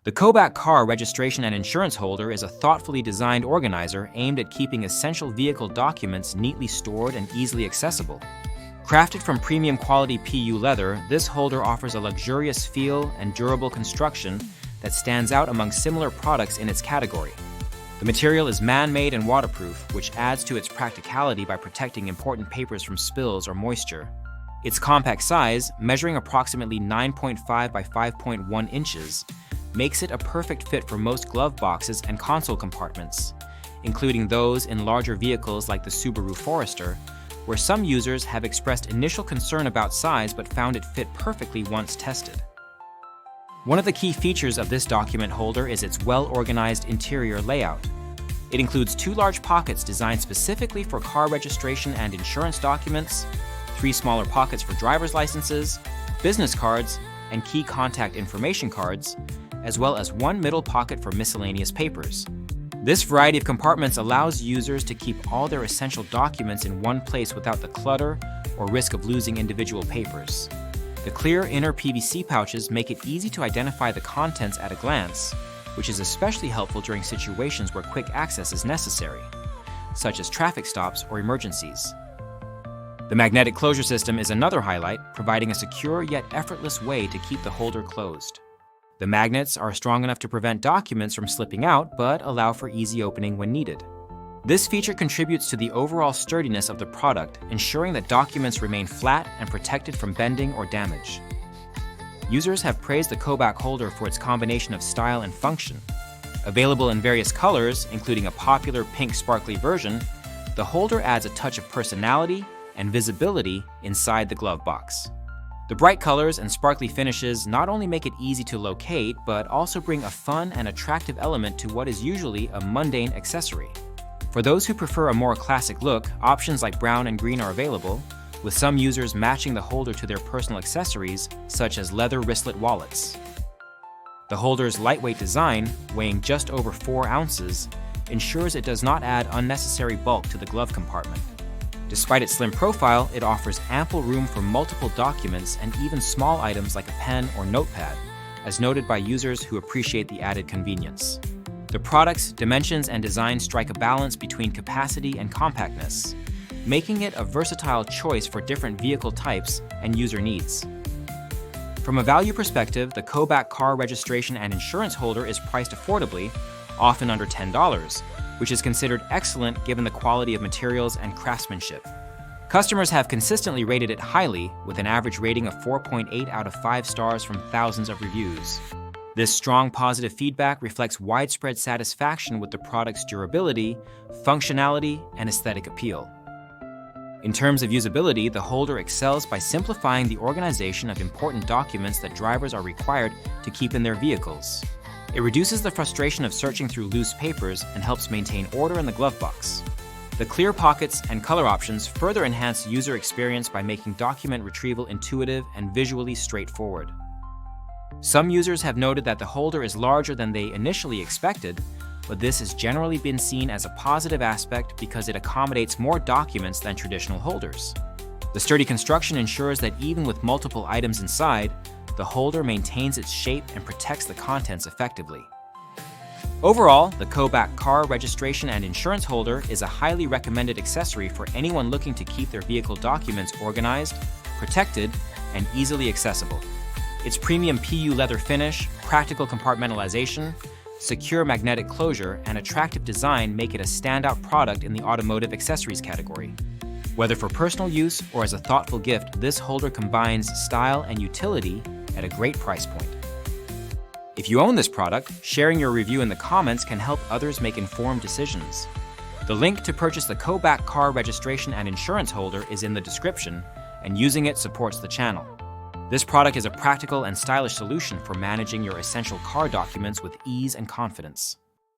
The CoBak car registration and insurance holder is a thoughtfully designed organizer aimed at keeping essential vehicle documents neatly stored and easily accessible. Crafted from premium quality PU leather, this holder offers a luxurious feel and durable construction that stands out among similar products in its category. The material is man-made and waterproof, which adds to its practicality by protecting important papers from spills or moisture. Its compact size, measuring approximately 9.5 by 5.1 inches, makes it a perfect fit for most glove boxes and console compartments, including those in larger vehicles like the Subaru Forester, where some users have expressed initial concern about size but found it fit perfectly once tested. One of the key features of this document holder is its well-organized interior layout. It includes 2 large pockets designed specifically for car registration and insurance documents, 3 smaller pockets for driver's licenses, business cards, and key contact information cards, as well as 1 middle pocket for miscellaneous papers. This variety of compartments allows users to keep all their essential documents in one place without the clutter or risk of losing individual papers. The clear inner PVC pouches make it easy to identify the contents at a glance, which is especially helpful during situations where quick access is necessary, such as traffic stops or emergencies. The magnetic closure system is another highlight, providing a secure yet effortless way to keep the holder closed. The magnets are strong enough to prevent documents from slipping out, but allow for easy opening when needed. This feature contributes to the overall sturdiness of the product, ensuring that documents remain flat and protected from bending or damage. Users have praised the CoBak holder for its combination of style and function. Available in various colors, including a popular pink sparkly version, the holder adds a touch of personality and visibility inside the glove box. The bright colors and sparkly finishes not only make it easy to locate, but also bring a fun and attractive element to what is usually a mundane accessory. For those who prefer a more classic look, options like brown and green are available, with some users matching the holder to their personal accessories, such as leather wristlet wallets. The holder's lightweight design, weighing just over 4 ounces, ensures it does not add unnecessary bulk to the glove compartment. Despite its slim profile, it offers ample room for multiple documents and even small items like a pen or notepad, as noted by users who appreciate the added convenience. The product's dimensions and design strike a balance between capacity and compactness, making it a versatile choice for different vehicle types and user needs. From a value perspective, the CoBak car registration and insurance holder is priced affordably, often under $10, which is considered excellent given the quality of materials and craftsmanship. Customers have consistently rated it highly, with an average rating of 4.8 out of 5 stars from thousands of reviews. This strong positive feedback reflects widespread satisfaction with the product's durability, functionality, and aesthetic appeal. In terms of usability, the holder excels by simplifying the organization of important documents that drivers are required to keep in their vehicles. It reduces the frustration of searching through loose papers and helps maintain order in the glove box. The clear pockets and color options further enhance user experience by making document retrieval intuitive and visually straightforward. Some users have noted that the holder is larger than they initially expected, but this has generally been seen as a positive aspect because it accommodates more documents than traditional holders. The sturdy construction ensures that even with multiple items inside, the holder maintains its shape and protects the contents effectively. Overall, the CoBak car registration and insurance holder is a highly recommended accessory for anyone looking to keep their vehicle documents organized, protected, and easily accessible. Its premium PU leather finish, practical compartmentalization, secure magnetic closure, and attractive design make it a standout product in the automotive accessories category. Whether for personal use or as a thoughtful gift, this holder combines style and utility at a great price point. If you own this product, sharing your review in the comments can help others make informed decisions. The link to purchase the CoBak car registration and insurance holder is in the description, and using it supports the channel. This product is a practical and stylish solution for managing your essential car documents with ease and confidence.